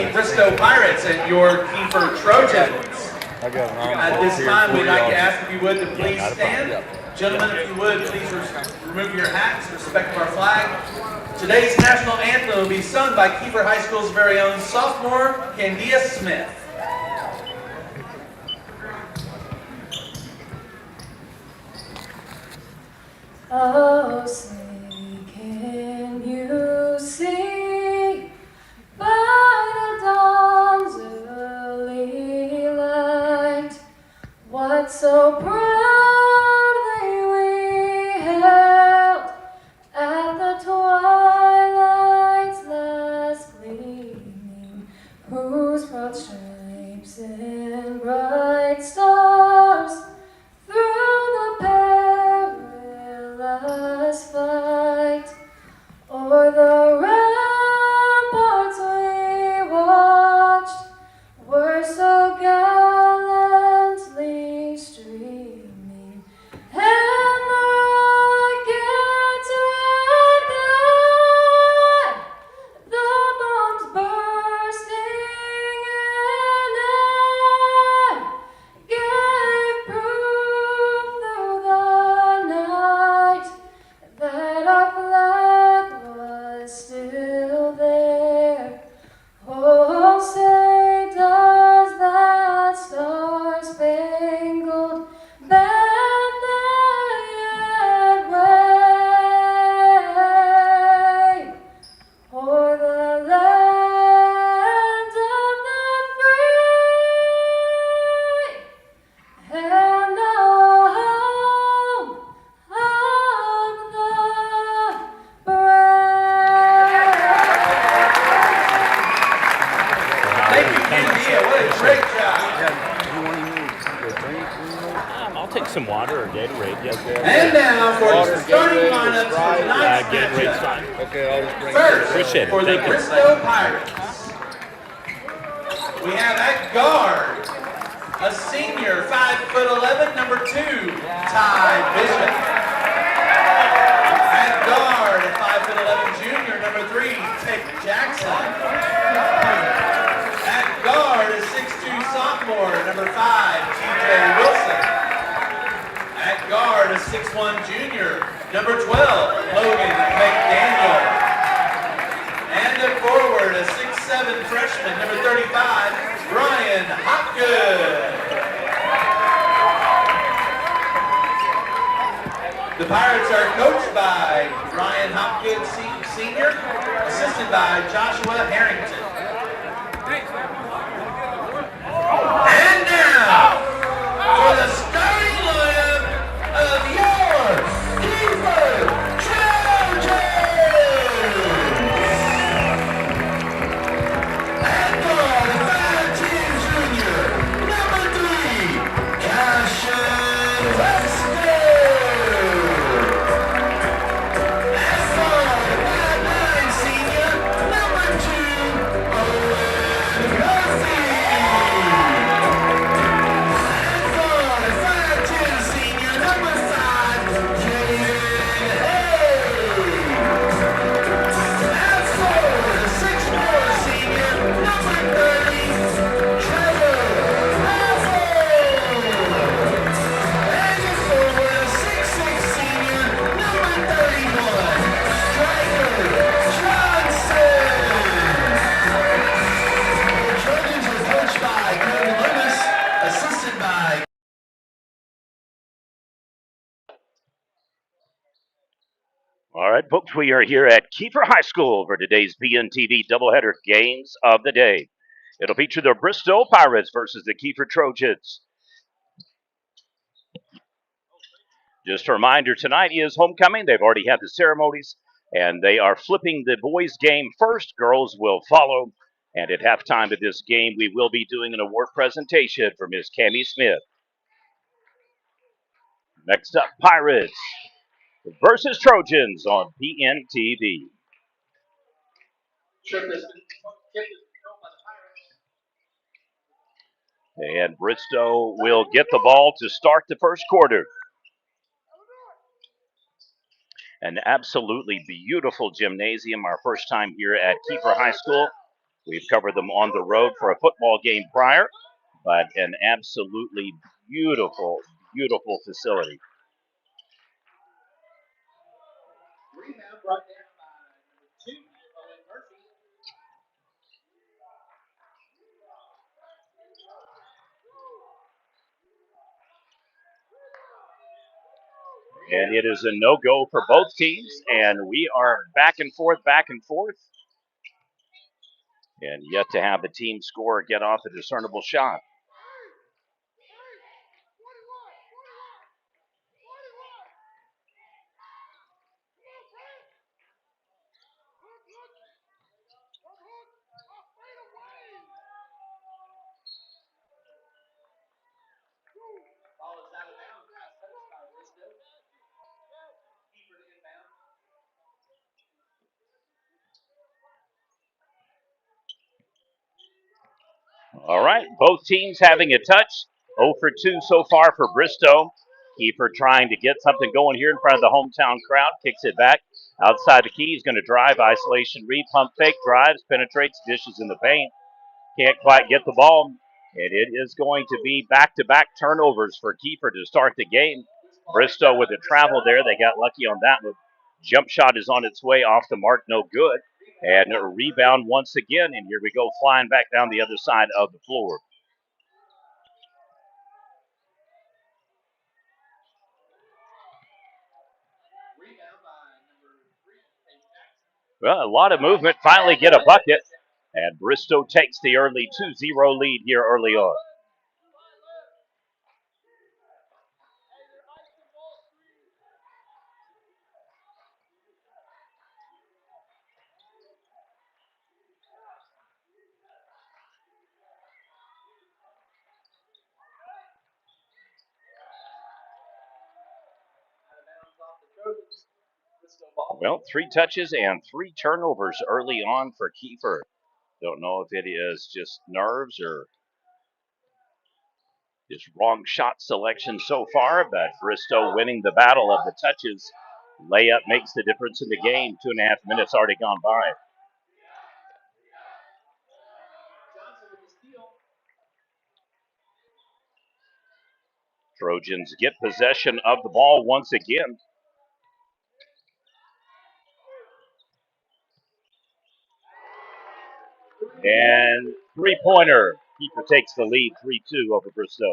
the Bristow Pirates and your Kiefer Trojans. At this time, we'd like to ask if you would to please stand. Gentlemen, if you would, please remove your hats in respect of our flag. Today's national anthem will be sung by Kiefer High School's very own sophomore, Candia Smith. Oh, say, can you see by the dawn's early light what so proudly we held at the twilight's last gleaming, whose broad stripes and bright stars through the perilous fight o'er the ramparts we watched were so gallantly streaming, and the rockets red glare, the bombs bursting in air, gave proof through the night that our flag was still there. Oh, say does that star-spangled banner yet wave o'er the land of the free and the home of the brave? Thank you, Candia. What a great job. I'll take some water or Gatorade. Yes, And now for the starting lineup for tonight's Gatorade's matchup. fine. Okay, I'll just bring First, Appreciate it. for the Thank you. Bristow Pirates, we have at guard a senior, 5'11", number 2, Ty Bishop. At guard, a 5'11" junior, number 3, Ted Jackson. At guard, a 6'2" sophomore, number 5, TJ Wilson. At guard, a 6'1" junior, number 12, Logan McDaniel. And at forward, a 6'7" freshman, number 35, Brian Hopgood. The Pirates are coached by Ryan Hopgood Sr., assisted by Joshua Harrington. And now, for the starting lineup of your Kiefer Trojans! At guard, 5'10" junior, number 3, Cashin Bristow. At guard, 5'9" senior, number 2, Owen Murphy. At guard, 5'10" senior, number 5, Jaden Hayes. At forward, 6'4" senior, number 30, Trevor Rafford. And at forward, 6'6" senior, number 31, Striker Johnson. The Trojans are coached by Kevin Lewis, assisted by All right, folks, we are here at Kiefer High School for today's BNTV doubleheader games of the day. It'll feature the Bristow Pirates versus the Kiefer Trojans. Just a reminder, tonight is homecoming. They've already had the ceremonies, and they are flipping the boys' game first. Girls will follow. And at halftime of this game, we will be doing an award presentation for Miss Cammie Smith. Next up, Pirates versus Trojans on PNTV. And Bristow will get the ball to start the first quarter. An absolutely beautiful gymnasium. Our first time here at Kiefer High School. We've covered them on the road for a football game prior, but an absolutely beautiful, beautiful facility. Rebound brought down by number 2, Owen Murphy. And it is a no-go for both teams, and we are back and forth, and yet to have a team score or get off a discernible shot. Ball is out of bounds. Pass touched by Bristow. Kiefer inbound. All right, both teams having a touch. 0 for 2 so far for Bristow. Kiefer trying to get something going here in front of the hometown crowd. Kicks it back outside the key. He's going to drive, isolation read, pump fake, drives, penetrates, dishes in the paint. Can't quite get the ball. And it is going to be back-to-back turnovers for Kiefer to start the game. Bristow with the travel there. They got lucky on that one. Jump shot is on its way off the mark, no good. And a rebound once again. And here we go, flying back down the other side of the floor. Rebound by number 3, Tate Jackson. Well, a lot of movement. Finally get a bucket. And Bristow takes the early 2-0 lead here early on. Out of bounds off the Trojans. Bristow ball. Well, 3 touches and 3 turnovers early on for Kiefer. Don't know if it is just nerves or just wrong shot selection so far, but Bristow winning the battle of the touches. Layup makes the difference in the game. 2.5 minutes already gone by. Johnson with the steal. Trojans get possession of the ball once again. And three-pointer. Kiefer takes the lead 3-2 over Bristow.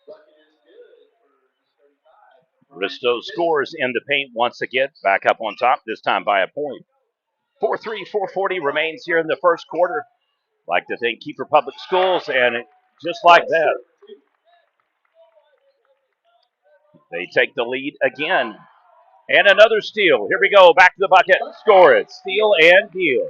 Bucket is good for number 35. Bristow scores in the paint once again. Back up on top, this time by a point. 4-3, 4:40 remains here in the first quarter. Like to thank Kiefer Public Schools, and just like that, they take the lead again. And another steal. Here we go. Back to the bucket. Score it. Steal and deal.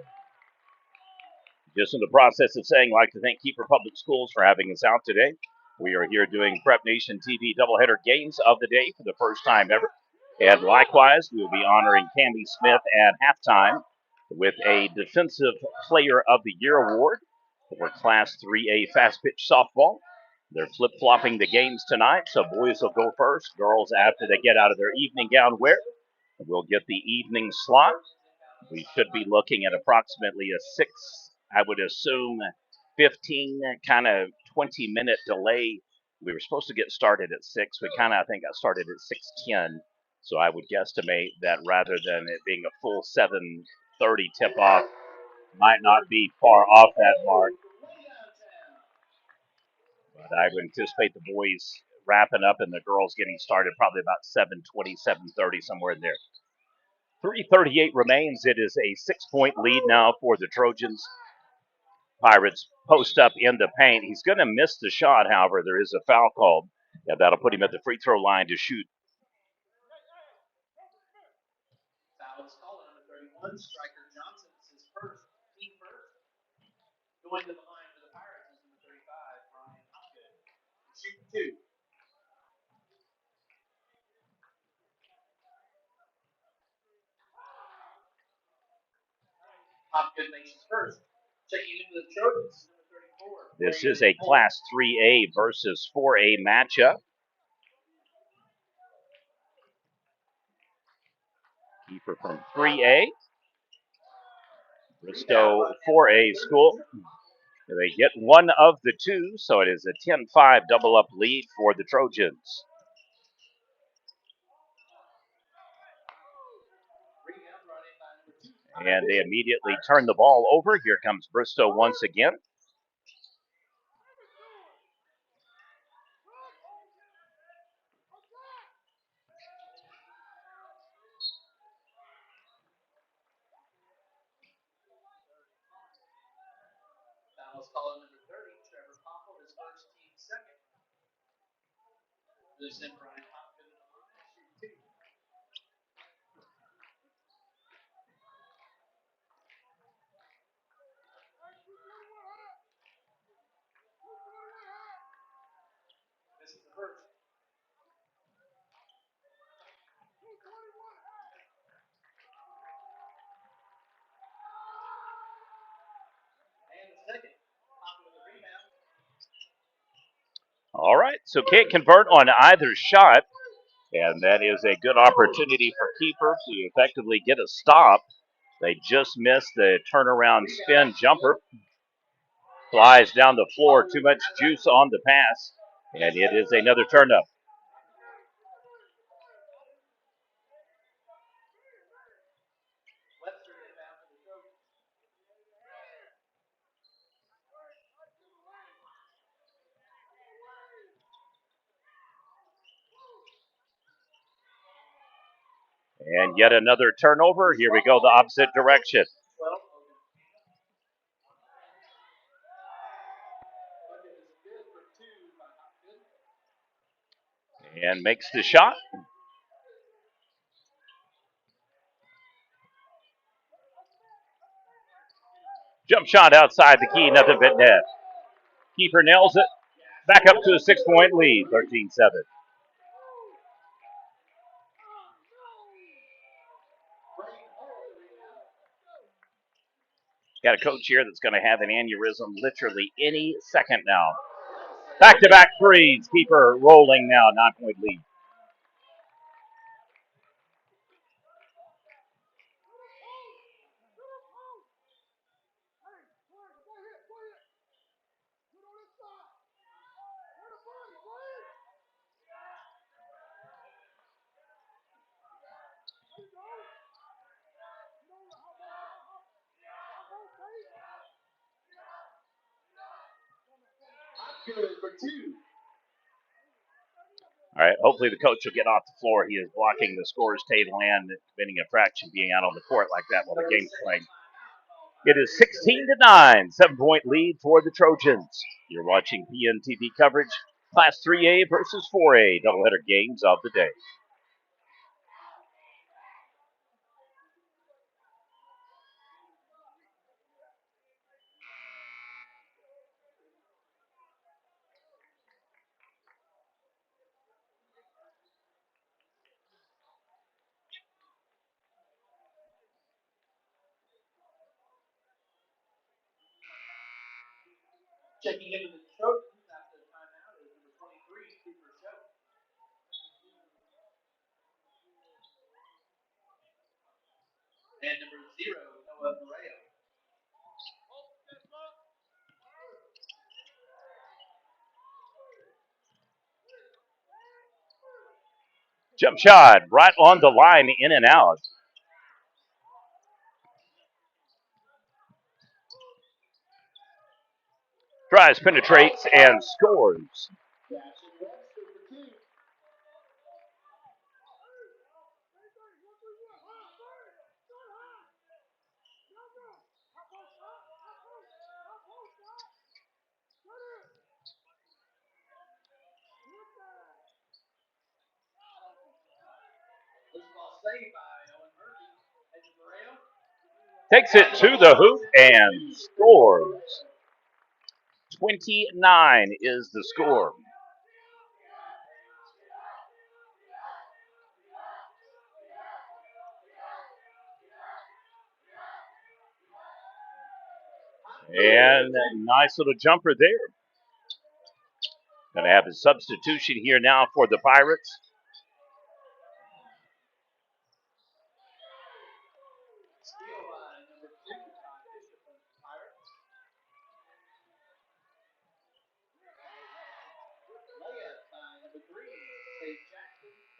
Just in the process of saying, like to thank Kiefer Public Schools for having us out today. We are here doing Prep Nation TV doubleheader games of the day for the first time ever. And likewise, we will be honoring Tammy Smith at halftime with a Defensive Player of the Year award for Class 3A fast pitch softball. They're flip-flopping the games tonight, so boys will go first. Girls, after they get out of their evening gown wear, will get the evening slot. We should be looking at approximately a 6, I would assume, 15, kind of 20-minute delay. We were supposed to get started at 6. We kind of, I think, got started at 6:10. So I would guesstimate that rather than it being a full 7:30 tip-off, might not be far off that mark. But I would anticipate the boys wrapping up and the girls getting started probably about 7:20, 7:30, somewhere in there. 3:38 remains. It is a 6-point lead now for the Trojans. Pirates post up in the paint. He's going to miss the shot, however. There is a foul called. Yeah, that'll put him at the free throw line to shoot. Foul is called on number 31. Striker Johnson is his first. Team first. Going to the line for the Pirates is number 35, Brian Hopgood. Shooting 2. Hopkins makes his first. Checking into the Trojans, number 34. This is a Class 3A versus 4A matchup. Kiefer from 3A, Bristow 4A school. They get one of the two, so it is a 10-5 double-up lead for the Trojans. And they immediately turn the ball over. Here comes Bristow once again. Dallas calling number 30. Trevor Poppel, his first team second. This in Brian Hopkins in the line. Shoot two. This is the first. And the second. Poppel with the rebound. All right, so can't convert on either shot. And that is a good opportunity for Kiefer to effectively get a stop. They just missed the turnaround spin jumper. Flies down the floor, too much juice on the pass. And it is another turn up. Webster inbound for the Trojans. And yet another turnover. Here we go, the opposite direction. 12. Bucket is good for two by Hopkins. And makes the shot. Jump shot outside the key, nothing but net. Kiefer nails it. Back up to a 6-point lead, 13-7. Got a coach here that's going to have an aneurysm literally any second now. Back-to-back threes. Kiefer rolling now, 9-point lead. Good for two. All right, hopefully the coach will get off the floor. He is blocking the scorer's table and preventing a fraction being out on the court like that while the game's playing. It is 16-9, 7-point lead for the Trojans. You're watching PNTV coverage, Class 3A versus 4A, doubleheader games of the day. Checking into the Trojans after the timeout is number 23, Kiefer Show. And number 0, Noah Moreo. Jump shot right on the line, in and out. Drives, penetrates, and scores. Jackson Webster for two. This ball saved by Owen Murphy. And Moreo. Takes it to the hoop and scores. 29 is the score. And a nice little jumper there. Going to have a substitution here now for the Pirates.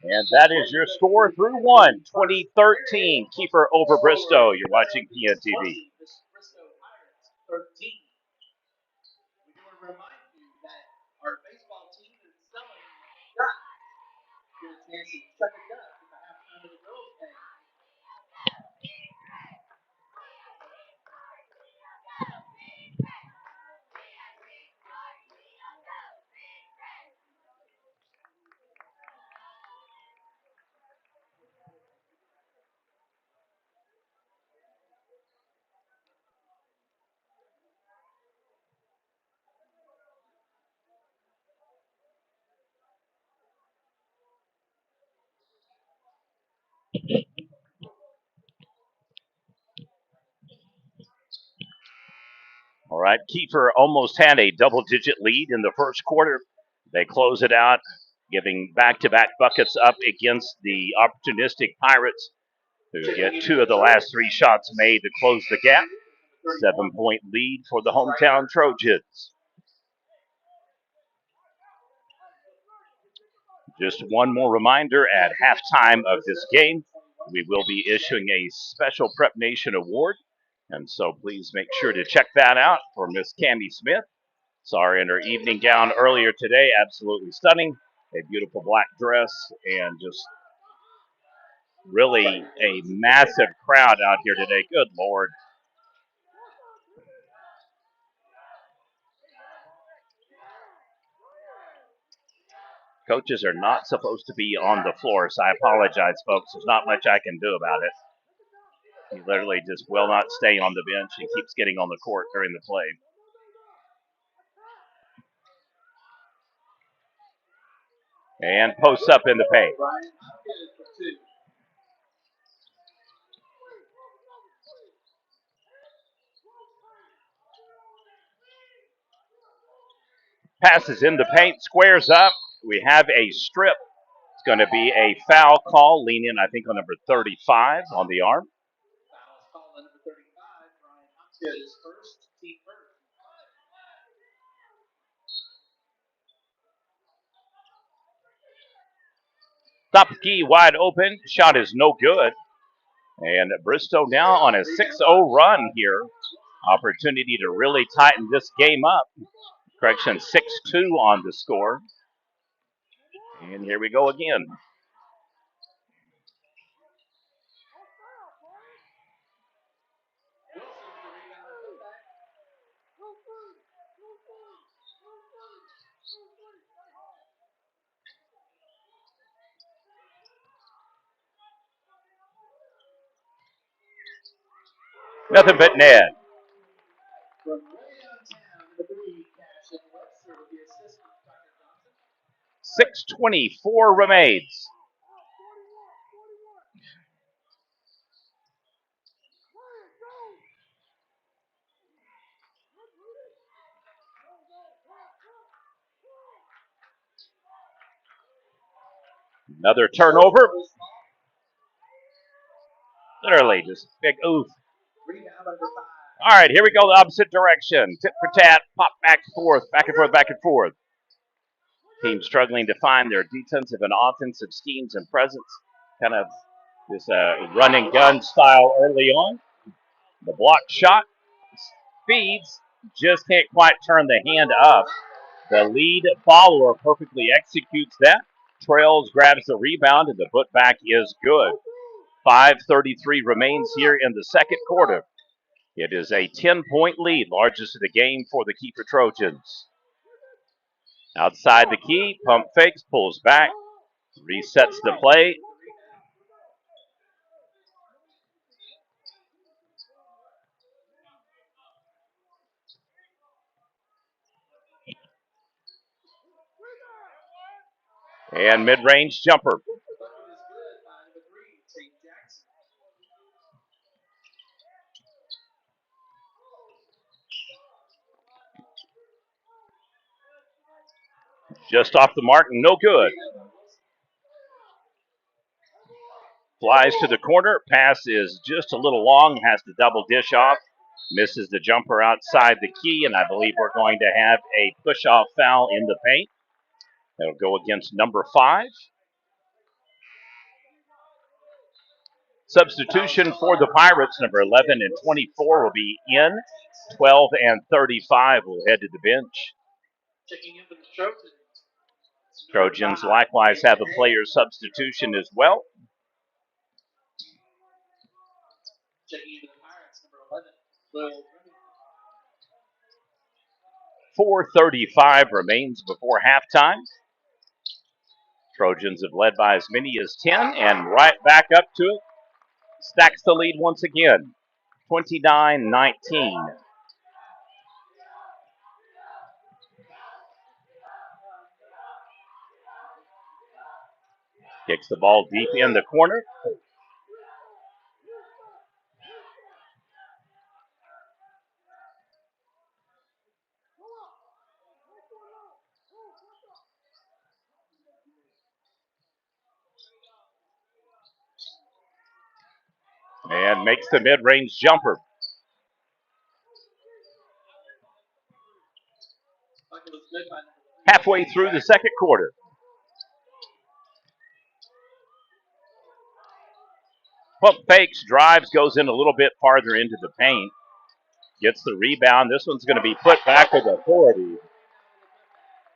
And that is your score through 2013. Kiefer over Bristow. You're watching PNTV. All right, Kiefer almost had a double-digit lead in the first quarter. They close it out, giving back-to-back buckets up against the opportunistic Pirates, who get two of the last three shots made to close the gap. 7-point lead for the hometown Trojans. Just one more reminder, at halftime of this game, we will be issuing a special Prep Nation award. And so please make sure to check that out for Miss Cammie Smith. Saw her in her evening gown earlier today, absolutely stunning. A beautiful black dress and just really a massive crowd out here today. Good Lord. Coaches are not supposed to be on the floor, so I apologize, folks. There's not much I can do about it. He literally just will not stay on the bench and keeps getting on the court during the play. And posts up in the paint. Passes in the paint, squares up. We have a strip. It's going to be a foul call, leaning, I think, on number 35 on the arm. Top key wide open. Shot is no good. And Bristow now on a 6-0 run here. Opportunity to really tighten this game up. Correction, 6-2 on the score. And here we go again. Nothing but net. 6:24 remains. Another turnover. Literally just big oof. All right, here we go, the opposite direction. Tit for tat, pop back and forth, back and forth, back and forth. Team struggling to find their defensive and offensive schemes and presence. Kind of this run and gun style early on. The block shot speeds, just can't quite turn the hand up. The lead follower perfectly executes that. Trails grabs the rebound, and the putback is good. 5:33 remains here in the second quarter. It is a 10-point lead, largest of the game for the Kiefer Trojans. Outside the key, pump fakes, pulls back, resets the play. And mid-range jumper. Just off the mark, no good. Flies to the corner. Pass is just a little long. Has to double dish off. Misses the jumper outside the key, and I believe we're going to have a push-off foul in the paint. It'll go against number 5. Substitution for the Pirates, number 11 and 24 will be in. 12 and 35 will head to the bench. Trojans likewise have a player substitution as well. 4:35 remains before halftime. Trojans have led by as many as 10, and right back up to it. Stacks the lead once again, 29-19. Kicks the ball deep in the corner. And makes the mid-range jumper. Halfway through the second quarter. Pump fakes, drives, goes in a little bit farther into the paint. Gets the rebound. This one's going to be put back with authority.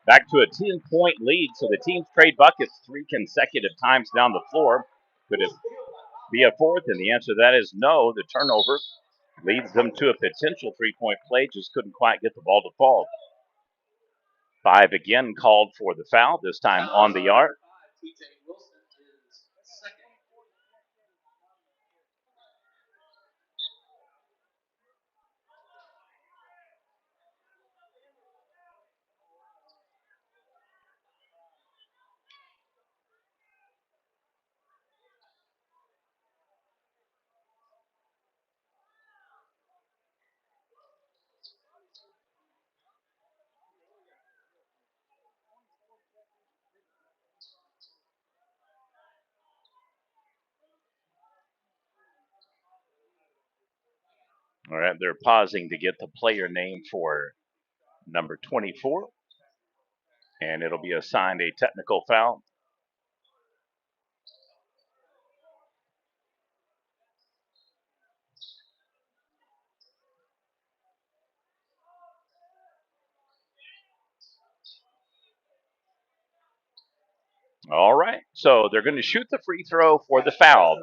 Back to a 10-point lead, so the teams trade buckets 3 consecutive times down the floor. Could it be a fourth? And the answer to that is no. The turnover leads them to a potential 3-point play. Just couldn't quite get the ball to fall. 5 again called for the foul, this time on the arc. All right, they're pausing to get the player name for number 24, and it'll be assigned a technical foul. All right, so they're going to shoot the free throw for the foul,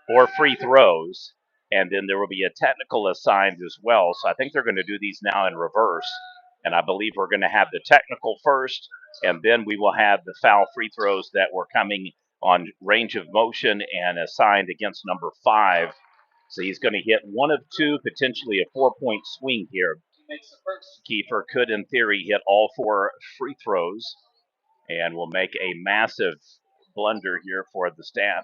or free throws, and then there will be a technical assigned as well. So I think they're going to do these now in reverse, and I believe we're going to have the technical first, and then we will have the foul free throws that were coming on range of motion and assigned against number 5. So he's going to hit 1 of 2, potentially a 4-point swing here. Kiefer could, in theory, hit all 4 free throws and will make a massive blunder here for the staff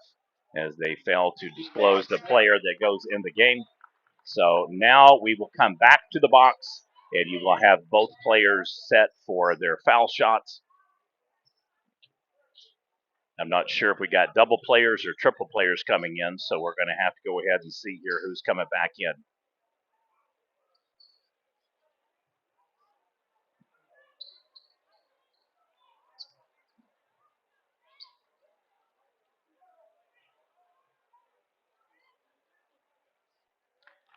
as they fail to disclose the player that goes in the game. So now we will come back to the box, and you will have both players set for their foul shots. I'm not sure if we got double players or triple players coming in, so we're going to have to go ahead and see here who's coming back in.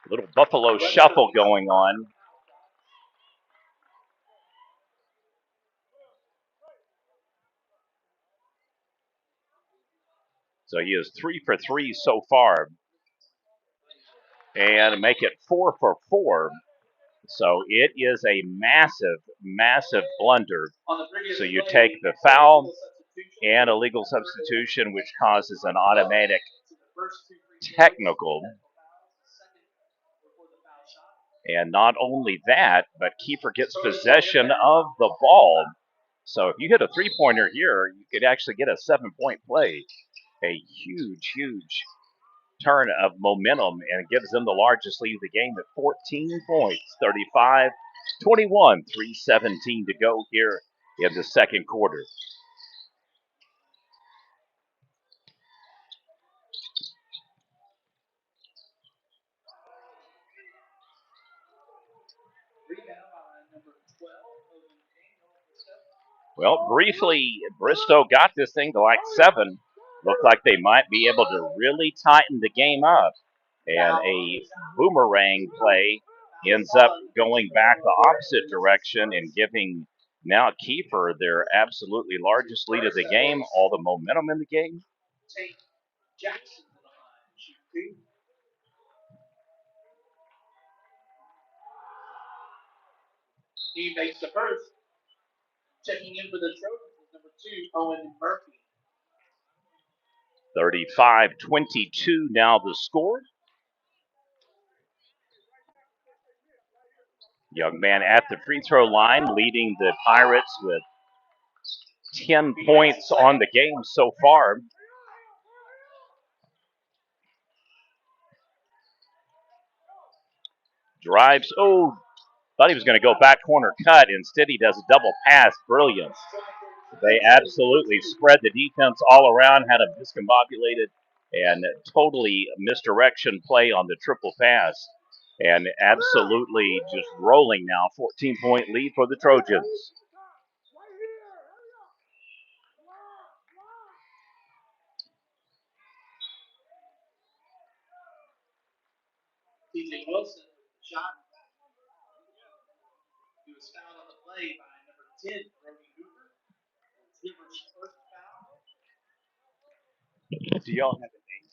A little Buffalo shuffle going on. So he is 3 for 3 so far. And make it 4 for 4. So it is a massive, massive blunder. So you take the foul and a legal substitution, which causes an automatic technical. And not only that, but Kiefer gets possession of the ball. So if you hit a 3-pointer here, you could actually get a 7-point play. A huge, huge turn of momentum, and it gives them the largest lead of the game at 14 points, 35-21, 3:17 to go here in the second quarter. Well, briefly, Bristow got this thing to like 7. Looked like they might be able to really tighten the game up. And a boomerang play ends up going back the opposite direction and giving now Kiefer their absolutely largest lead of the game, all the momentum in the game. He makes the first. Checking in for the Trojans is number 2, Owen Murphy. 35-22 now the score. Young man at the free throw line leading the Pirates with 10 points on the game so far. Drives, thought he was going to go back corner cut. Instead, he does a double pass. Brilliant. They absolutely spread the defense all around, had a discombobulated and totally misdirection play on the triple pass. And absolutely just rolling now. 14-point lead for the Trojans. TJ Wilson, shot. He was fouled on the play by number 10, Brody Hoover. Hoover's first foul. Do y'all have a name?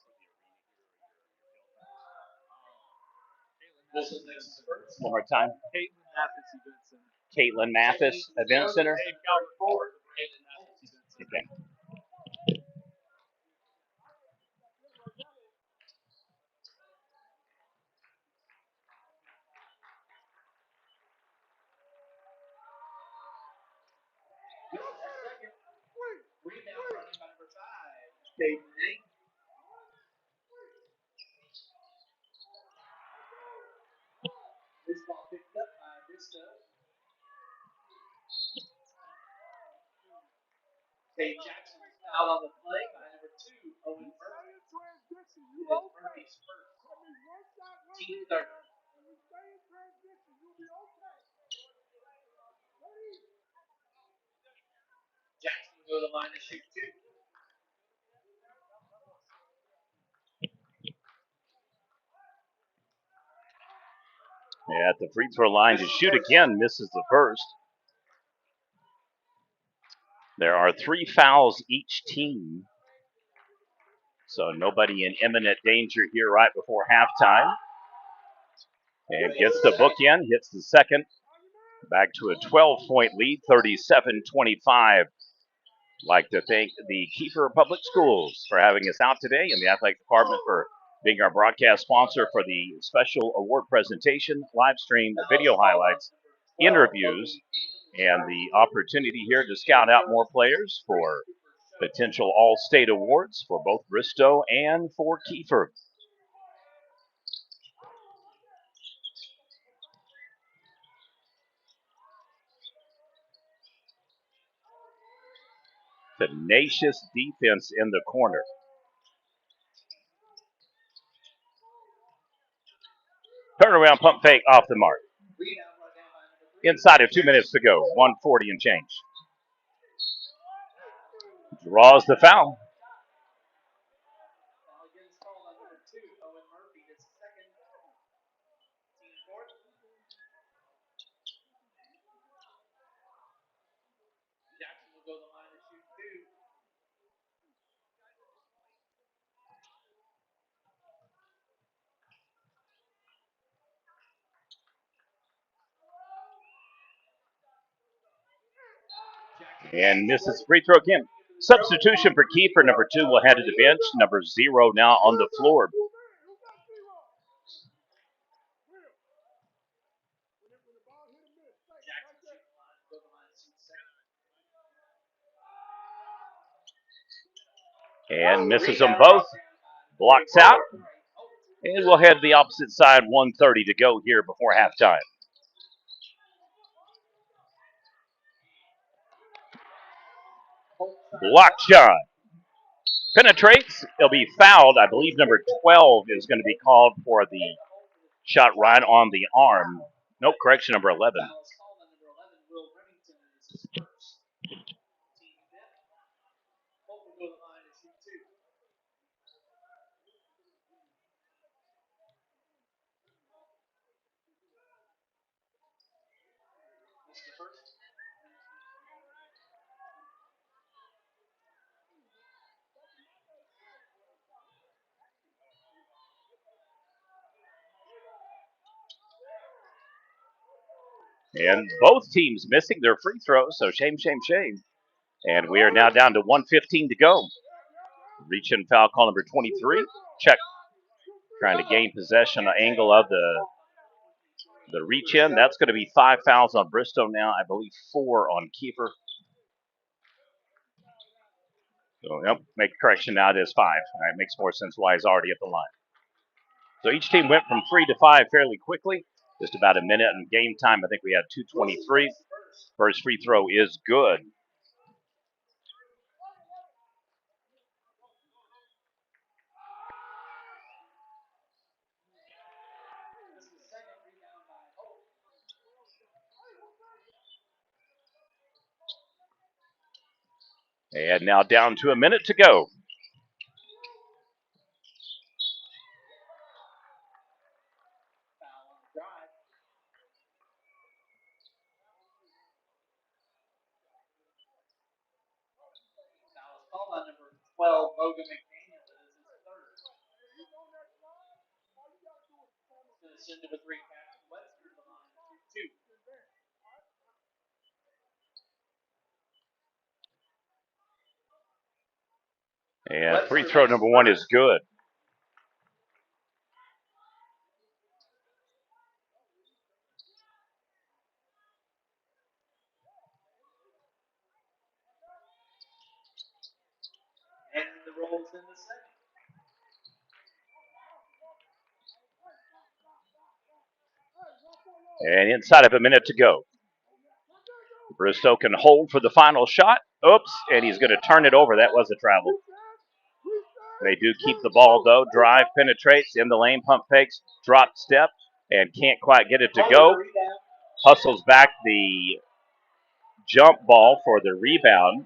Wilson makes his first. One more time. Caitlin Mathis Event Center. Okay. Rebound running by number 5, Dave Nate. This ball picked up by Bristow. Dave Jackson was fouled on the play by number 2, Owen Murphy. Murphy's first. Team third. Jackson will go to the line to shoot 2. At the free throw line to shoot again, misses the first. There are 3 fouls each team. So nobody in imminent danger here right before halftime. And gets the bookend, hits the second. Back to a 12-point lead, 37-25. Like to thank the Kiefer Public Schools for having us out today and the athletic department for being our broadcast sponsor for the special award presentation, live stream, video highlights, interviews, and the opportunity here to scout out more players for potential all-state awards for both Bristow and for Kiefer. Tenacious defense in the corner. Turnaround pump fake off the mark. Inside of 2 minutes to go, 140 and change. Draws the foul. And misses free throw again. Substitution for Kiefer. Number 2 will head to the bench. Number 0 now on the floor. And misses them both. Blocks out. And we'll head to the opposite side. 1:30 to go here before halftime. Block shot. Penetrates. It'll be fouled. I believe number 12 is going to be called for the shot right on the arm. Nope, correction, number 11. And both teams missing their free throws, so shame, shame, shame. And we are now down to 1:15 to go. Reach in foul call number 23. Check. Trying to gain possession angle of the reach in. That's going to be 5 fouls on Bristow now. I believe 4 on Kiefer. So, yep, make a correction now. It is 5. It makes more sense why he's already at the line. So each team went from 3 to 5 fairly quickly. Just about a minute in game time. I think we had 2:23. First free throw is good. And now down to a minute to go. And free throw number 1 is good. And inside of a minute to go. Bristow can hold for the final shot. Oops, and he's going to turn it over. That was a travel. They do keep the ball, though. Drive, penetrates, in the lane, pump fakes, drop step, and can't quite get it to go. Hustles back the jump ball for the rebound.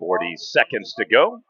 .40 seconds to go.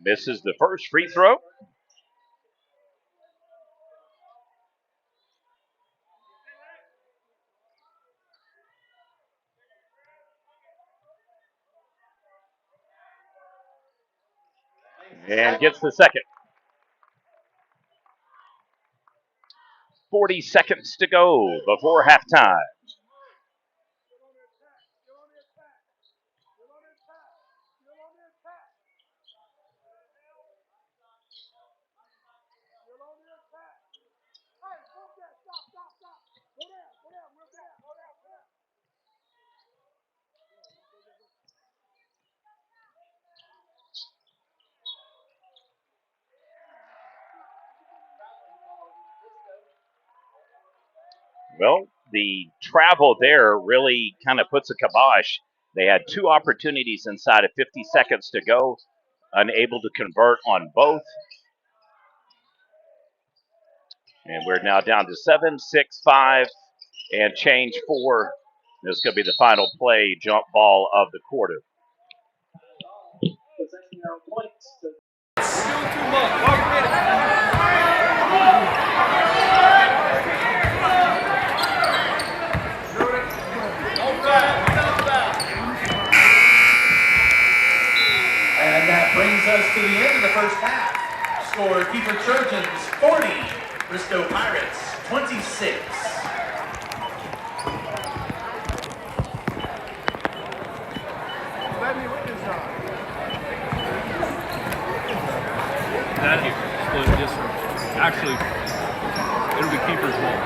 Misses the first free throw. And gets the second. 40 seconds to go before halftime. Well, the travel there really kind of puts a kibosh. They had 2 opportunities inside of 50 seconds to go, unable to convert on both. And we're now down to 7, 6, 5, and change 4. This is going to be the final play, jump ball of the quarter. Still too much. us to the end of the first half. Score Kiefer Trojans 40, Bristow Pirates 26. That split just actually it'll be Kiefer's ball.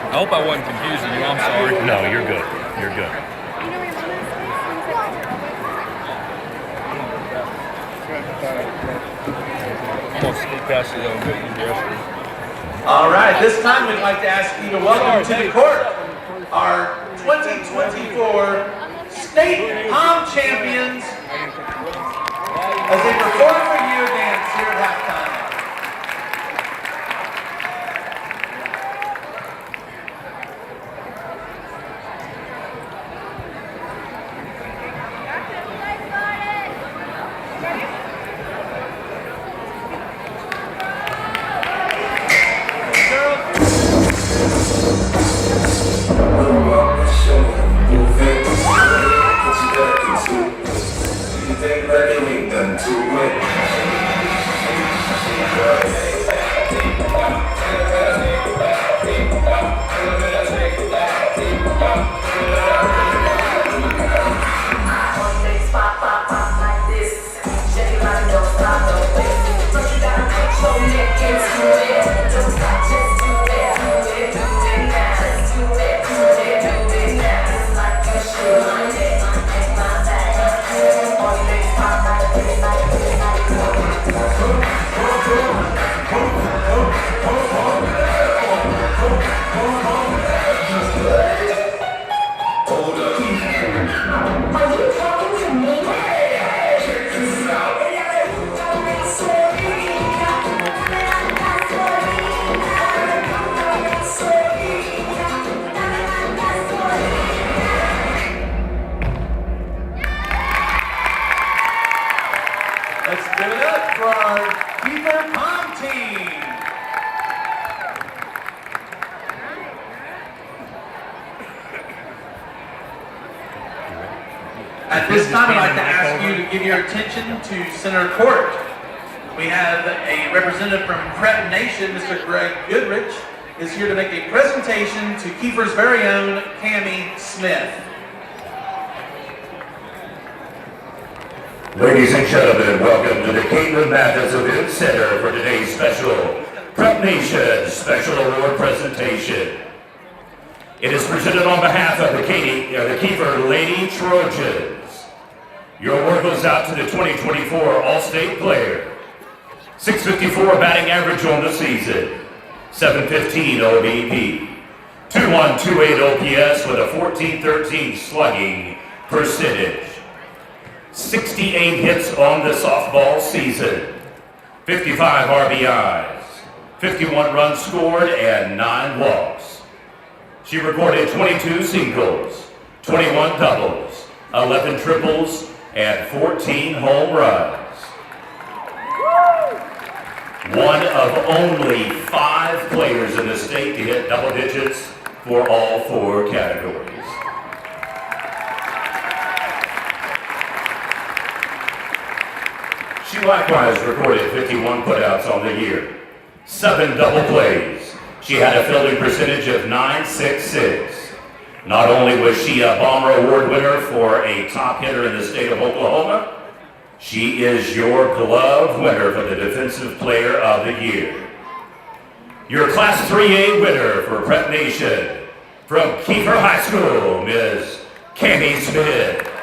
I hope I wasn't confusing you. I'm sorry. No, you're good. You're good. I'm gonna sneak past you though and get you the rest of it. All right, this time we'd like to ask you to welcome to the court our 2024 State Pom Champions as they perform for you a dance here at halftime. Let's give it up for our Kiefer Pom team. At this time, I'd like to ask you to give your attention to center court. We have a representative from Prep Nation, Mr. Greg Goodrich, is here to make a presentation to Kiefer's very own Cammie Smith. Ladies and gentlemen, welcome to the Caitlin Mathis Event Center for today's special Prep Nation Special Award presentation. It is presented on behalf of the Kiefer Lady Trojans. Your award goes out to the 2024 All-State player. 654 batting average on the season, 715 OBP, 2128 OPS with a 1413 slugging percentage. 68 hits on the softball season, 55 RBIs, 51 runs scored, and 9 walks. She recorded 22 singles, 21 doubles, 11 triples, and 14 home runs. One of only 5 players in the state to hit double digits for all 4 categories. She likewise recorded 51 putouts on the year, 7 double plays. She had a fielding percentage of .966. Not only was she a Bomber Award winner for a top hitter in the state of Oklahoma, she is your glove winner for the Defensive Player of the Year. Your Class 3A winner for Prep Nation from Kiefer High School, Ms. Cammie Smith.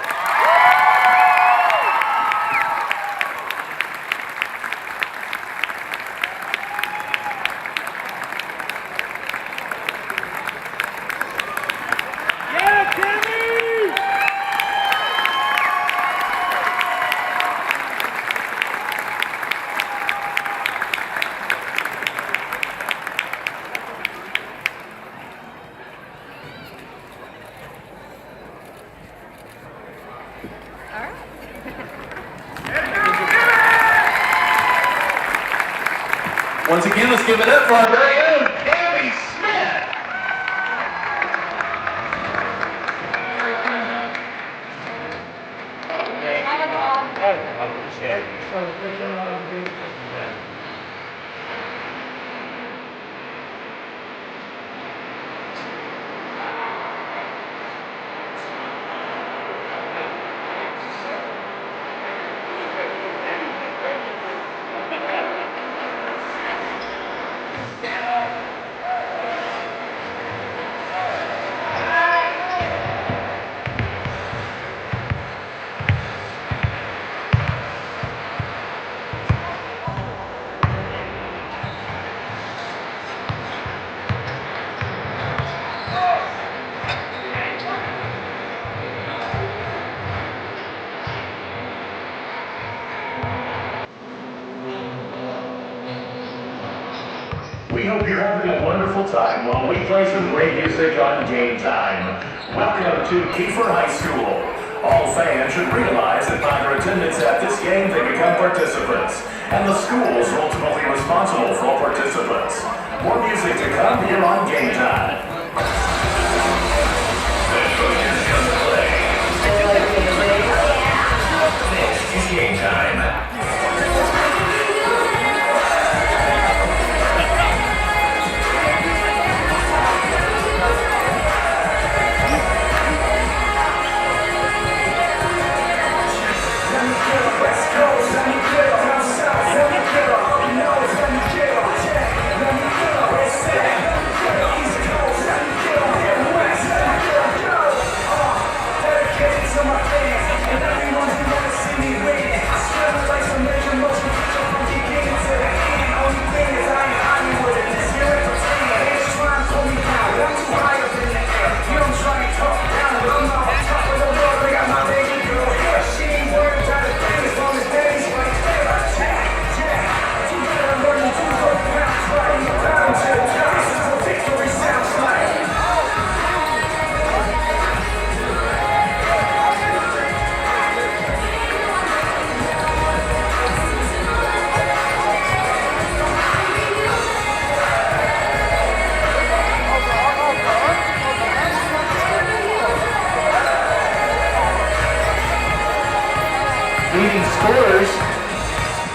Once again, let's give it up for our very own Cammie Smith. We hope you're having a wonderful time while we play some great music on Game Time. Welcome to Kiefer High School. All fans should realize that by their attendance at this game, they become participants, and the schools are ultimately responsible for all participants. More music to come here on Game Time. The Trojans come to play. This is Game Time. Leading scorers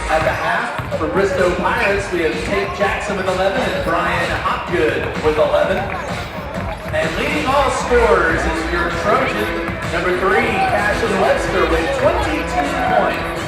at the half for Bristow Pirates, we have Tate Jackson with 11 and Brian Hopgood with 11. And leading all scorers is your Trojan, number 3, Cashin Webster with 22 points.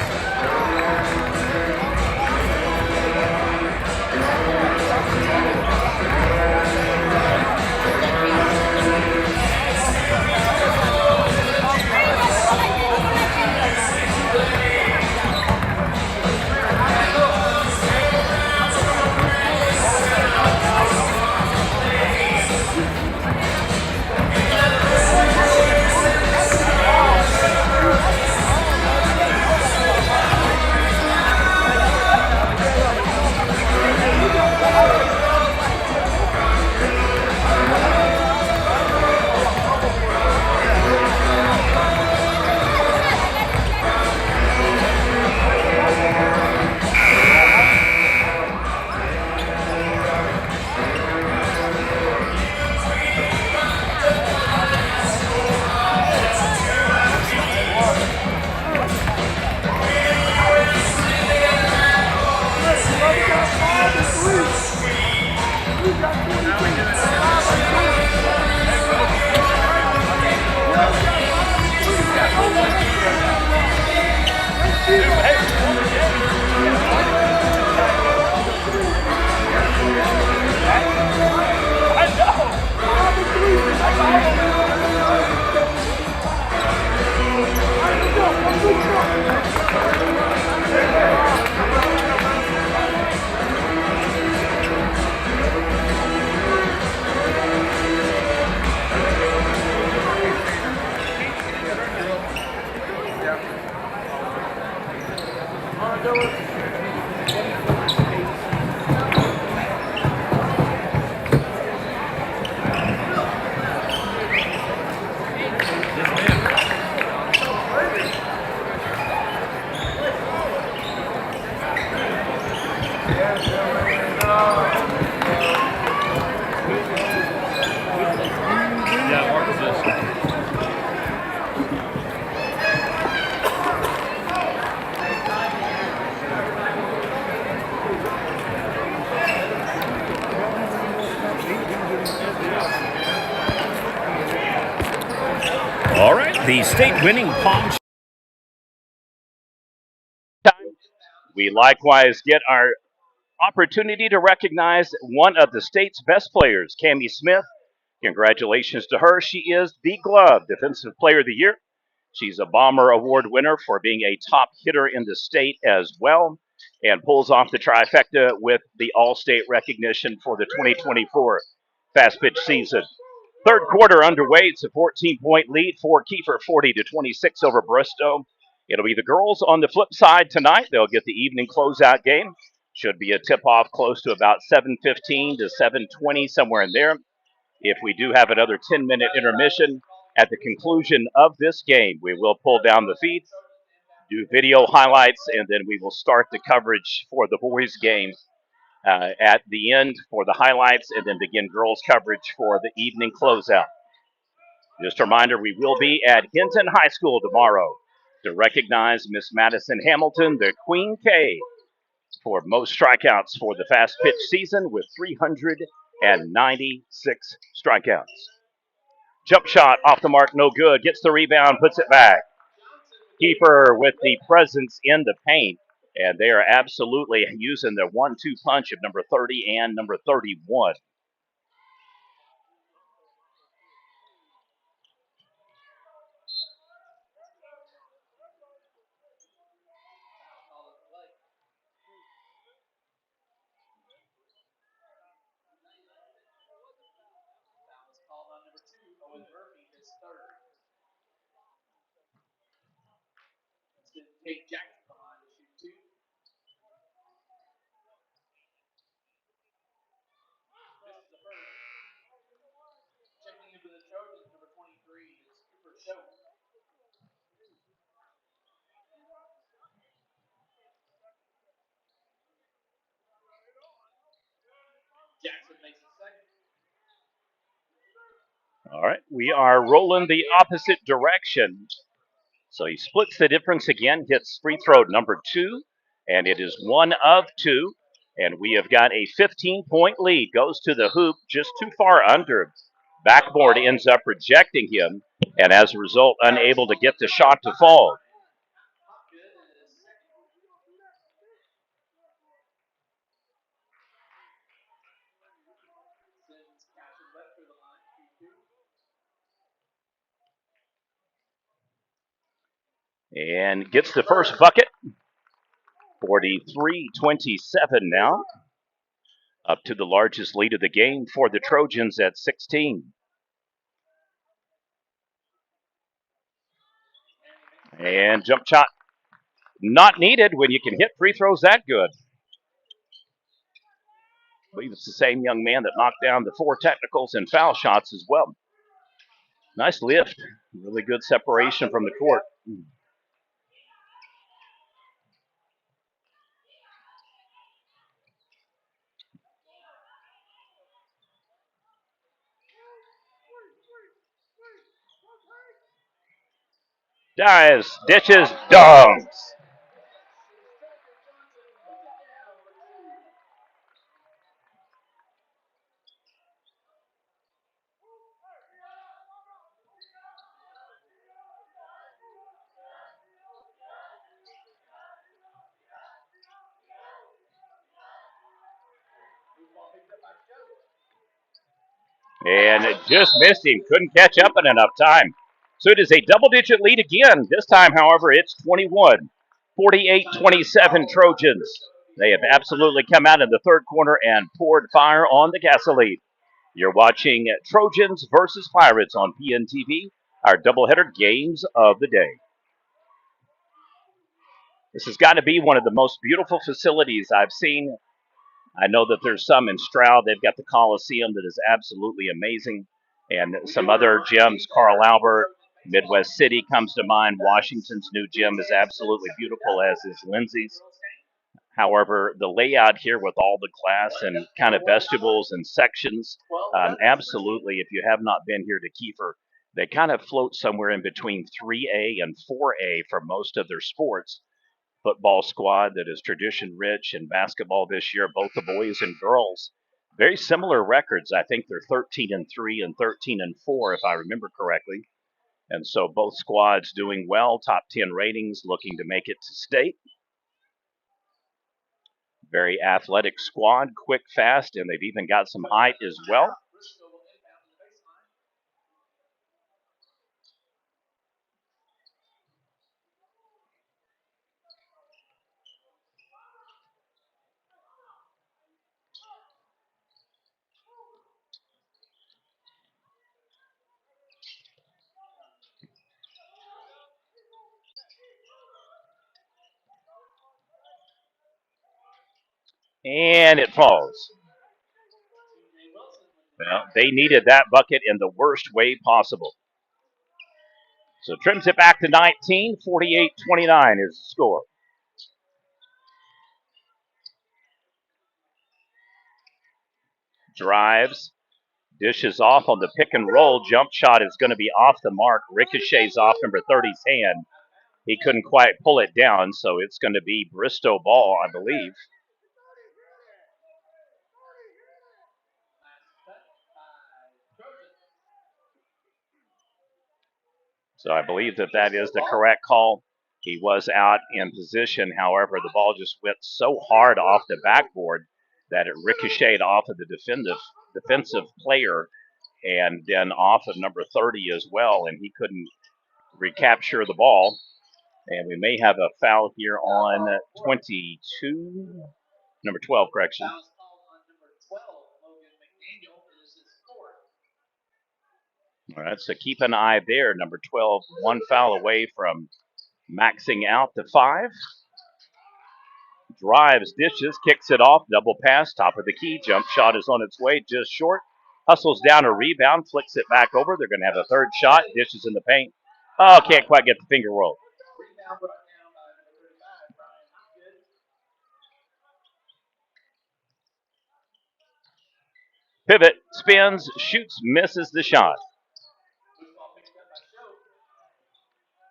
the state winning pong. We likewise get our opportunity to recognize one of the state's best players, Cammie Smith. Congratulations to her. She is the Glove Defensive Player of the Year. She's a Bomber Award winner for being a top hitter in the state as well, and pulls off the trifecta with the All-State recognition for the 2024 fast pitch season. Third quarter underway. It's a 14-point lead for Kiefer, 40-26 over Bristow. It'll be the girls on the flip side tonight. They'll get the evening closeout game. Should be a tip-off close to about 7:15 to 7:20, somewhere in there. If we do have another 10-minute intermission at the conclusion of this game, we will pull down the feed, do video highlights, and then we will start the coverage for the boys' game at the end for the highlights, and then begin girls' coverage for the evening closeout. Just a reminder, we will be at Hinton High School tomorrow to recognize Miss Madison Hamilton, the Queen K, for most strikeouts for the fast pitch season with 396 strikeouts. Jump shot off the mark, no good. Gets the rebound, puts it back. Kiefer with the presence in the paint, and they are absolutely using the 1-2 punch of number 30 and number 31. All right, we are rolling the opposite direction. So he splits the difference again, hits free throw number 2, and it is 1 of 2. And we have got a 15-point lead. Goes to the hoop, just too far under. Backboard ends up rejecting him, and as a result, unable to get the shot to fall. And gets the first bucket. 43-27 now. Up to the largest lead of the game for the Trojans at 16. And jump shot not needed when you can hit free throws that good. I believe it's the same young man that knocked down the 4 technicals and foul shots as well. Nice lift. Really good separation from the court. Dives, dishes, dunks. And it just missed him. Couldn't catch up in enough time. So it is a double-digit lead again. This time, however, it's 21. 48-27 Trojans. They have absolutely come out in the third quarter and poured fire on the gasoline. You're watching Trojans versus Pirates on PNTV, our doubleheader games of the day. This has got to be one of the most beautiful facilities I've seen. I know that there's some in Stroud. They've got the Coliseum that is absolutely amazing. And some other gyms, Carl Albert, Midwest City comes to mind. Washington's new gym is absolutely beautiful, as is Lindsay's. However, the layout here with all the glass and kind of vestibules and sections, absolutely, if you have not been here to Kiefer, they kind of float somewhere in between 3A and 4A for most of their sports. Football squad that is tradition rich, and basketball this year, both the boys and girls, very similar records. I think they're 13-3 and 13-4, if I remember correctly. And so both squads doing well, top 10 ratings, looking to make it to state. Very athletic squad, quick, fast, and they've even got some height as well. And it falls. Well, they needed that bucket in the worst way possible. So trims it back to 19, 48-29 is the score. Drives, dishes off on the pick and roll. Jump shot is going to be off the mark. Ricochets off number 30's hand. He couldn't quite pull it down, so it's going to be Bristow ball, I believe. So I believe that is the correct call. He was out in position. However, the ball just went so hard off the backboard that it ricocheted off of the defensive player and then off of number 30 as well, and he couldn't recapture the ball. And we may have a foul here on 22, number 12, correction. All right, so keep an eye there. Number 12, one foul away from maxing out to 5. Drives, dishes, kicks it off, double pass, top of the key. Jump shot is on its way, just short. Hustles down a rebound, flicks it back over. They're going to have a third shot. Dishes in the paint. Oh, can't quite get the finger roll. Pivot, spins, shoots, misses the shot.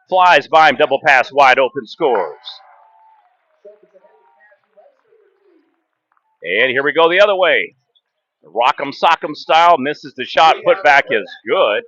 Flies by him, double pass, wide open, scores. And here we go the other way. Rock'em sock'em style, misses the shot, put back is good.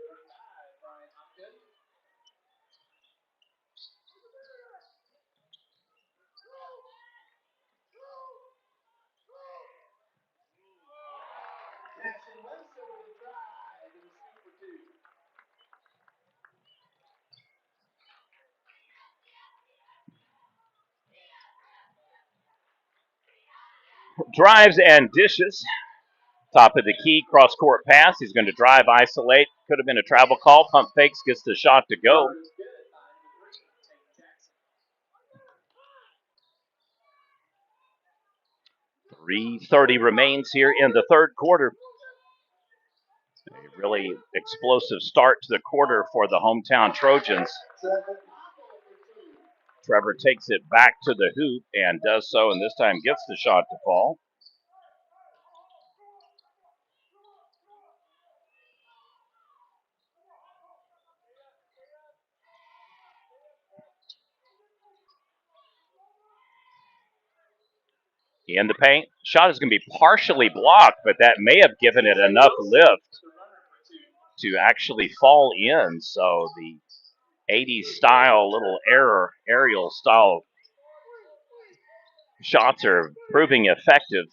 Drives and dishes. Top of the key, cross-court pass. He's going to drive, isolate. Could have been a travel call. Pump fakes, gets the shot to go. .330 remains here in the third quarter. A really explosive start to the quarter for the hometown Trojans. Trevor takes it back to the hoop and does so, and this time gets the shot to fall. In the paint, shot is going to be partially blocked, but that may have given it enough lift to actually fall in. So the 80s style, little aerial style shots are proving effective.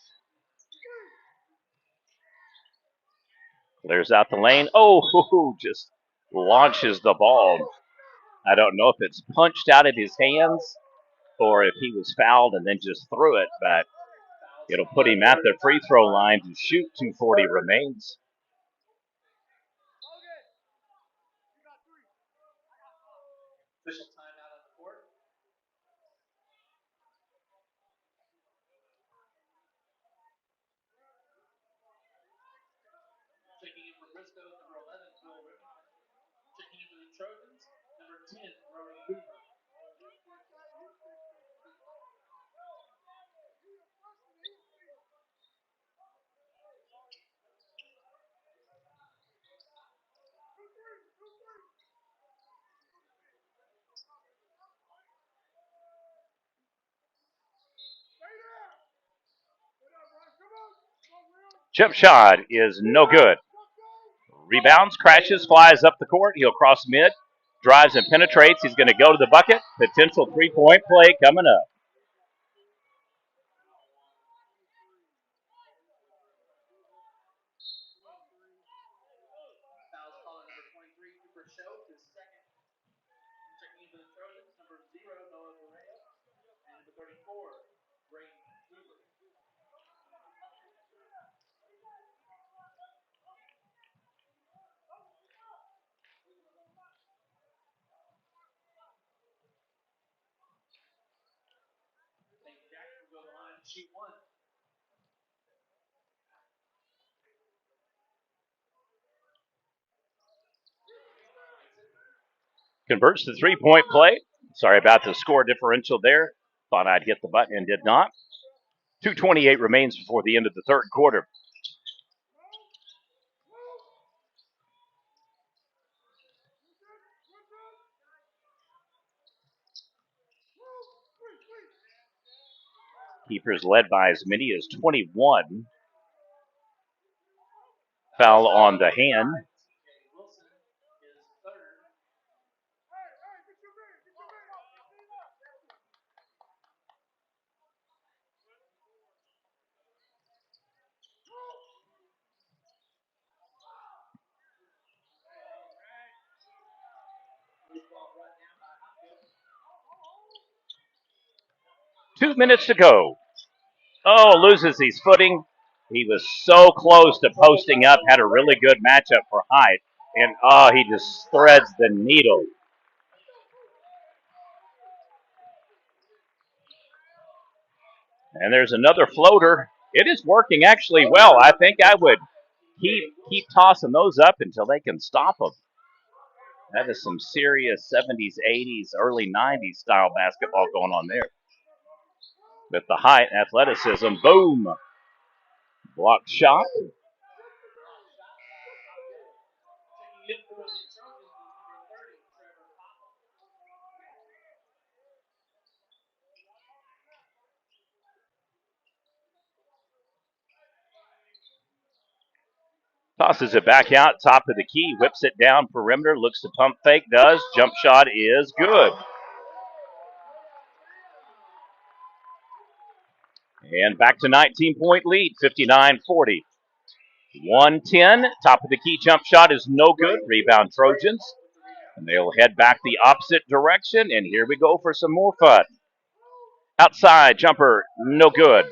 Clears out the lane. Oh, just launches the ball. I don't know if it's punched out of his hands or if he was fouled and then just threw it, but it'll put him at the free throw line to shoot. 2:40 remains. Official timeout on the court. Checking in for Bristow, number 11, Will Ribbon. Checking in for the Trojans, number 10, Rory Kiefer. Chip shot is no good. Rebounds, crashes, flies up the court. He'll cross mid. drives and penetrates. He's going to go to the bucket. Potential three-point play coming up. Converts the three-point play. Sorry about the score differential there. Thought I'd hit the button and did not. 2:28 remains before the end of the third quarter. Kiefer is led by as many as 21. Foul on the hand. Two minutes to go. Oh, loses his footing. He was so close to posting up, had a really good matchup for height. And, he just threads the needle. And there's another floater. It is working actually well. I think I would keep tossing those up until they can stop them. That is some serious 70s, 80s, early 90s style basketball going on there. With the height, athleticism, boom. Blocked shot. Tosses it back out, top of the key, whips it down perimeter, looks to pump fake, does. Jump shot is good. And back to 19-point lead, 59-40. 110, top of the key jump shot is no good. Rebound Trojans. And they'll head back the opposite direction, and here we go for some more fun. Outside jumper, no good.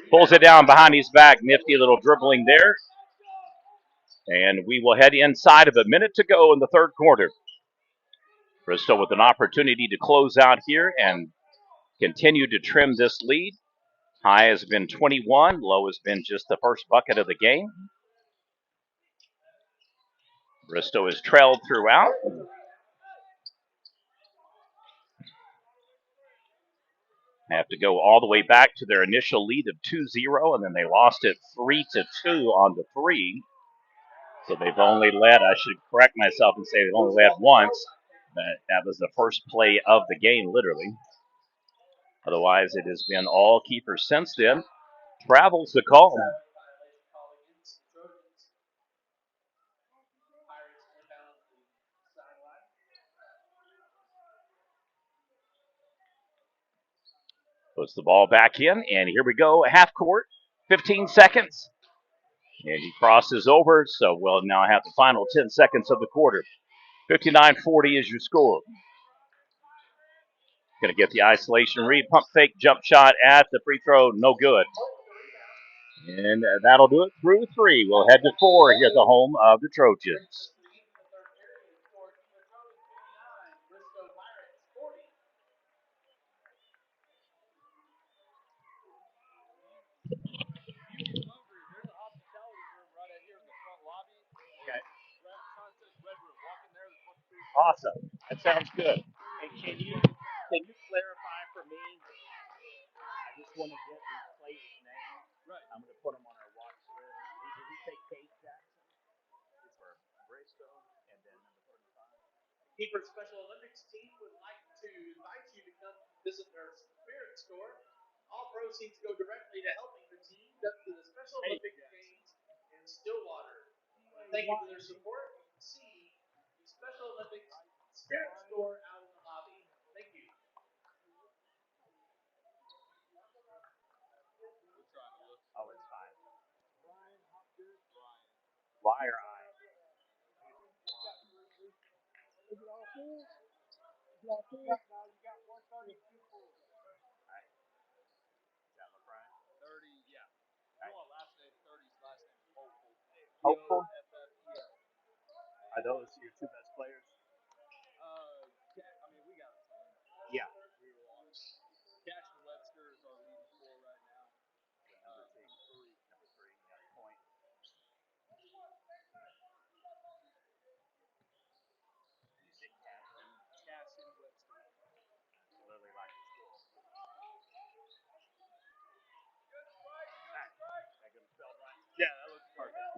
Pulls it down behind his back, nifty little dribbling there. And we will head inside of a minute to go in the third quarter. Bristow with an opportunity to close out here and continue to trim this lead. High has been 21, low has been just the first bucket of the game. Bristow has trailed throughout. Have to go all the way back to their initial lead of 2-0, and then they lost it 3-2 on the three. So they've only led, I should correct myself and say they've only led once. That was the first play of the game, literally. Otherwise, it has been all Kiefer since then. Travels the call. Puts the ball back in, and here we go, half court, 15 seconds. And he crosses over, so we'll now have the final 10 seconds of the quarter. 59-40 is your score. Going to get the isolation read, pump fake, jump shot at the free throw, no good. And that'll do it through three. We'll head to four here at the home of the Trojans. Awesome. That sounds good. And can you clarify for me? I just want to get these players' names. Right. I'm going to put them on our watch list. Did he say Kate Jackson? For Bristow, and then number 35. Kiefer Special Olympics team would like to invite you to come visit their spirit store. All proceeds go directly to helping the team up to the Special Olympic Games in Stillwater. Thank you for their support. See the Special Olympics. Parent store out in the lobby. Thank you. Oh, it's fine. Y or I? Hopeful. Are those your two best players? Yeah. Number three, got a point. You say Lily like the school. That gonna spell right. Yeah, that looks perfect.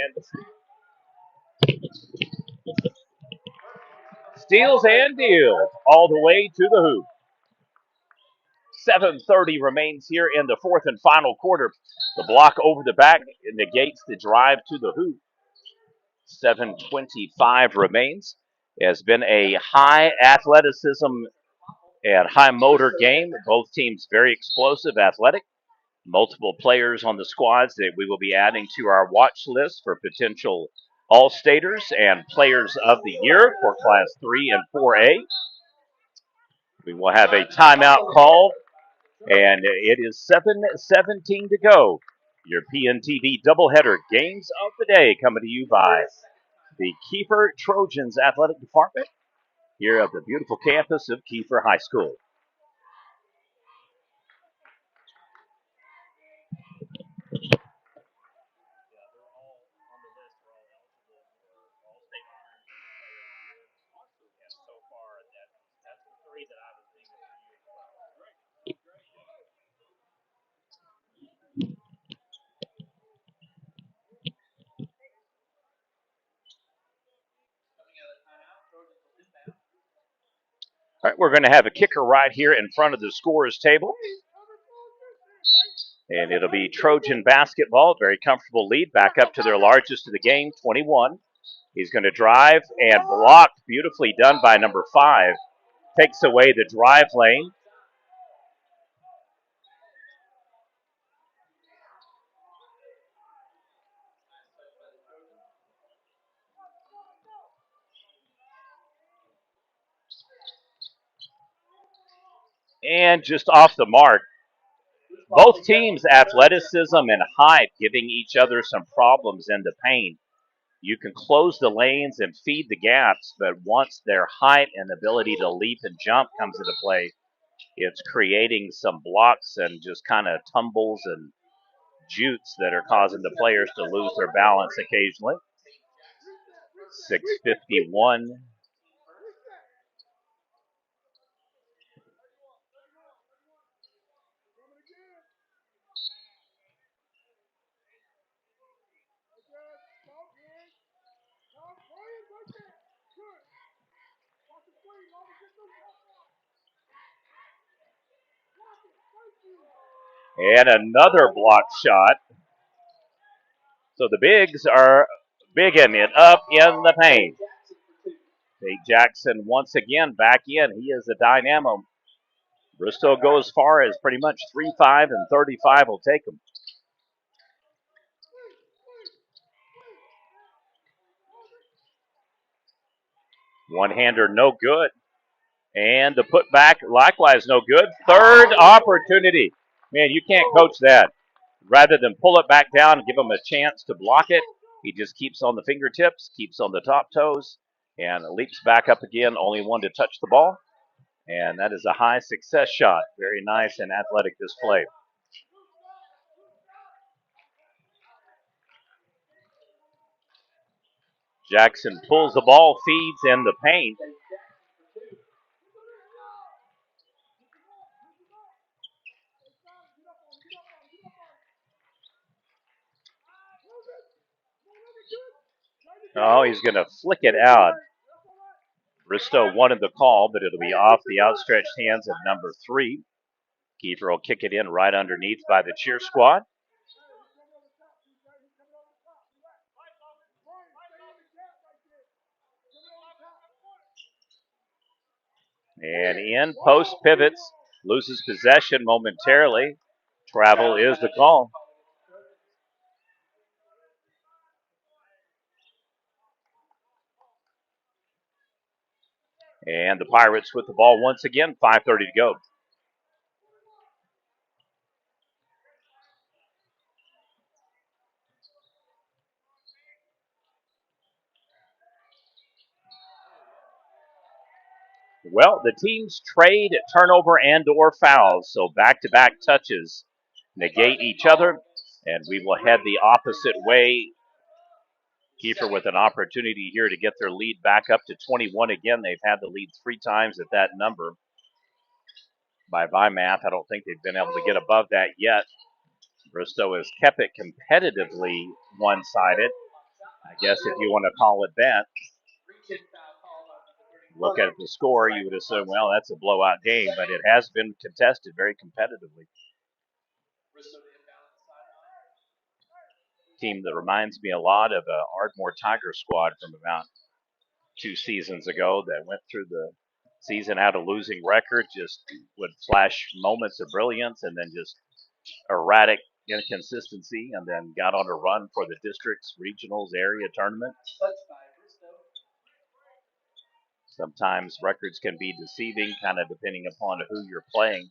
And steals and deals all the way to the hoop. 7:30 remains here in the fourth and final quarter. The block over the back negates the drive to the hoop. 7:25 remains. It has been a high athleticism and high motor game. Both teams very explosive, athletic. Multiple players on the squads that we will be adding to our watch list for potential All-Staters and Players of the Year for Class 3 and 4A. We will have a timeout call, and it is 7:17 to go. Your PNTV doubleheader games of the day coming to you by the Kiefer Trojans Athletic Department here at the beautiful campus of Kiefer High School. All right, we're going to have a kicker right here in front of the scorer's table. And it'll be Trojan basketball. Very comfortable lead. Back up to their largest of the game, 21. He's going to drive and block. Beautifully done by number 5. Takes away the drive lane. And just off the mark. Both teams' athleticism and height giving each other some problems in the paint. You can close the lanes and feed the gaps, but once their height and ability to leap and jump comes into play, it's creating some blocks and just kind of tumbles and jutes that are causing the players to lose their balance occasionally. 6:51. And another block shot. So the bigs are bigging it up in the paint. Tate Jackson once again back in. He is a dynamo. Bristow goes far as pretty much 3-5 and 35 will take him. One-hander no good. And the putback likewise no good. Third opportunity. Man, you can't coach that. Rather than pull it back down and give him a chance to block it, he just keeps on the fingertips, keeps on the top toes, and leaps back up again. Only one to touch the ball. And that is a high success shot. Very nice and athletic display. Jackson pulls the ball, feeds in the paint. Oh, he's going to flick it out. Bristow wanted the call, but it'll be off the outstretched hands of number 3. Kiefer will kick it in right underneath by the cheer squad. And in post pivots, loses possession momentarily. Travel is the call. And the Pirates with the ball once again, 5:30 to go. Well, the teams trade turnover and or fouls, so back-to-back touches negate each other, and we will head the opposite way. Kiefer with an opportunity here to get their lead back up to 21 again. They've had the lead 3 times at that number. By math, I don't think they've been able to get above that yet. Bristow has kept it competitively one-sided, I guess if you want to call it that. Look at the score, you would assume, well, that's a blowout game, but it has been contested very competitively. Team that reminds me a lot of a Ardmore Tiger squad from about 2 seasons ago that went through the season out a losing record, just would flash moments of brilliance and then just erratic inconsistency, and then got on a run for the district's regionals area tournament. Sometimes records can be deceiving, kind of depending upon who you're playing.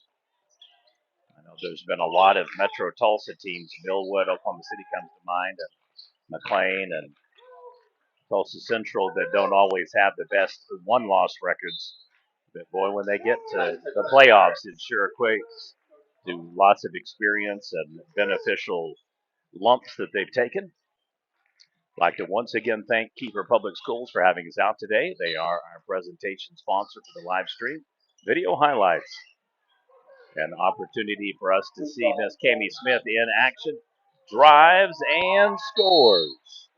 I know there's been a lot of Metro Tulsa teams. Millwood, Oklahoma City comes to mind, and McLean and Tulsa Central that don't always have the best one-loss records. But boy, when they get to the playoffs, it sure equates to lots of experience and beneficial lumps that they've taken. I'd like to once again thank Kiefer Public Schools for having us out today. They are our presentation sponsor for the live stream. Video highlights. An opportunity for us to see Miss Cami Smith in action. Drives and scores.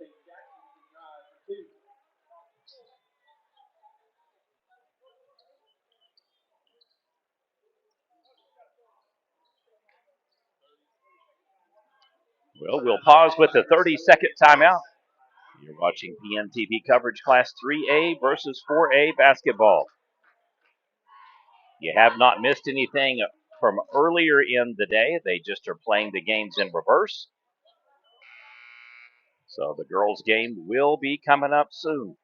Well, we'll pause with the 30-second timeout. You're watching PNTV coverage Class 3A versus 4A basketball. You have not missed anything from earlier in the day. They just are playing the games in reverse. So the girls' game will be coming up soon.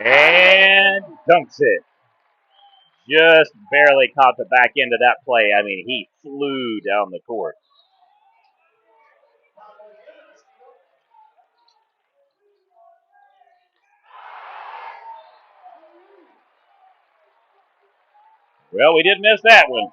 And dunks it. Just barely caught the back end of that play. I mean, he flew down the court. Well, we did miss that one.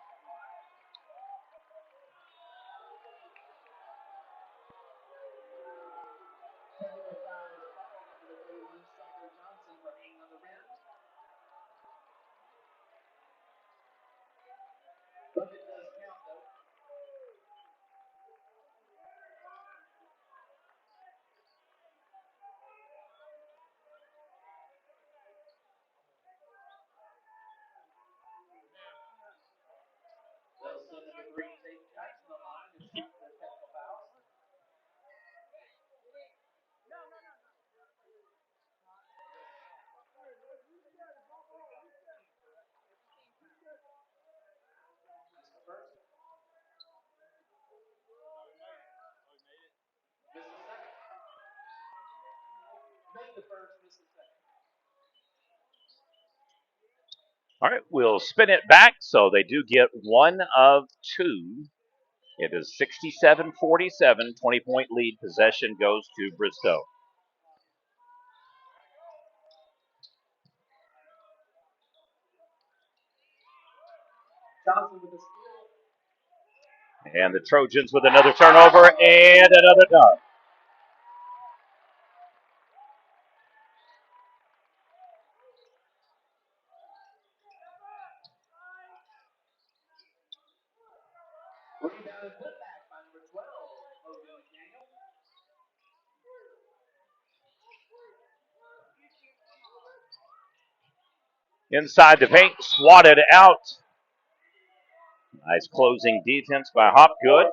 All right, we'll spin it back so they do get one of two. It is 67-47, 20-point lead. Possession goes to Bristow. And the Trojans with another turnover and another dunk. Inside the paint, swatted out. Nice closing defense by Hopgood.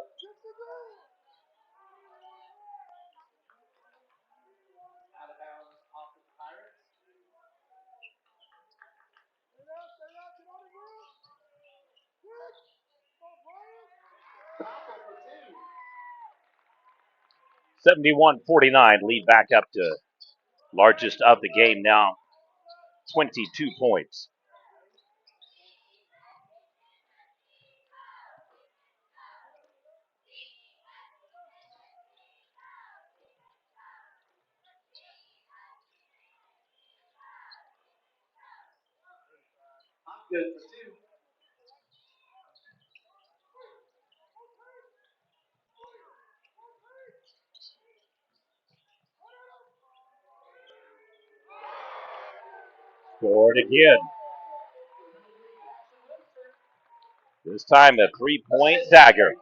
(71-49) lead back up to largest of the game now, 22 points. Scored again. This time a three-point dagger.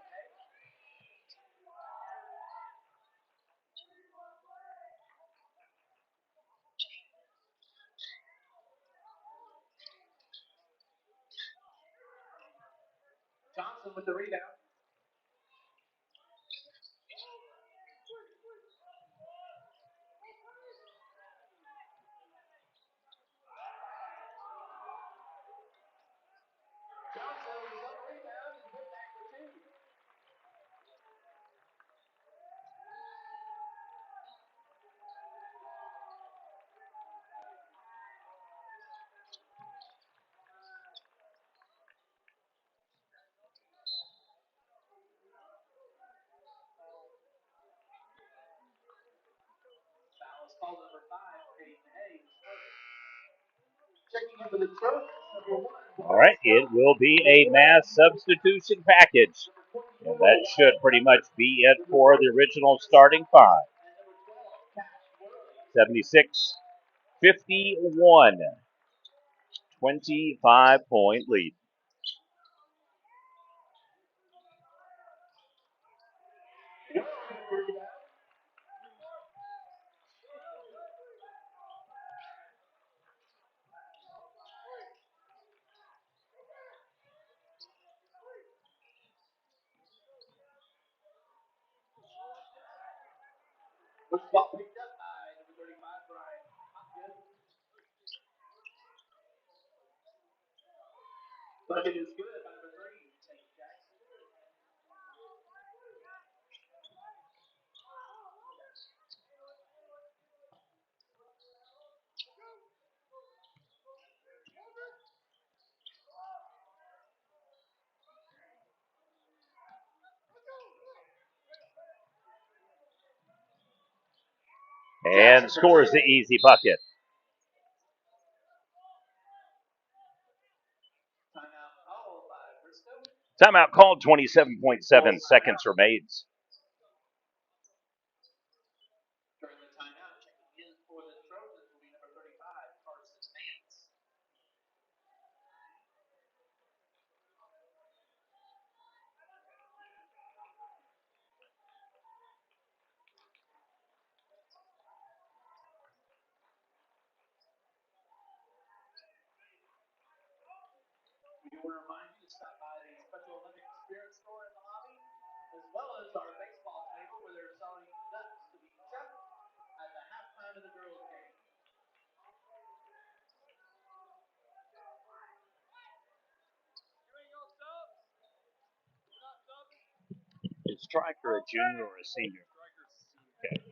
All right, it will be a mass substitution package. And that should pretty much be it for the original starting five. 76-51, 25-point lead. And scores the easy bucket. Timeout called, 27.7 seconds remains. striker, a junior, or a senior? Okay.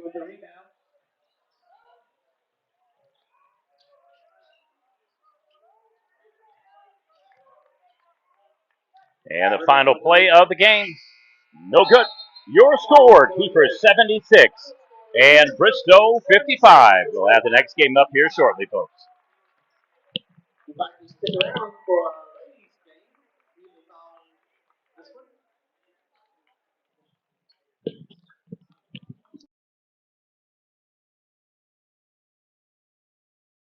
With the rebound. And the final play of the game, no good. Your score, Kiefer 76 and Bristow 55. We'll have the next game up here shortly, folks. Stick around for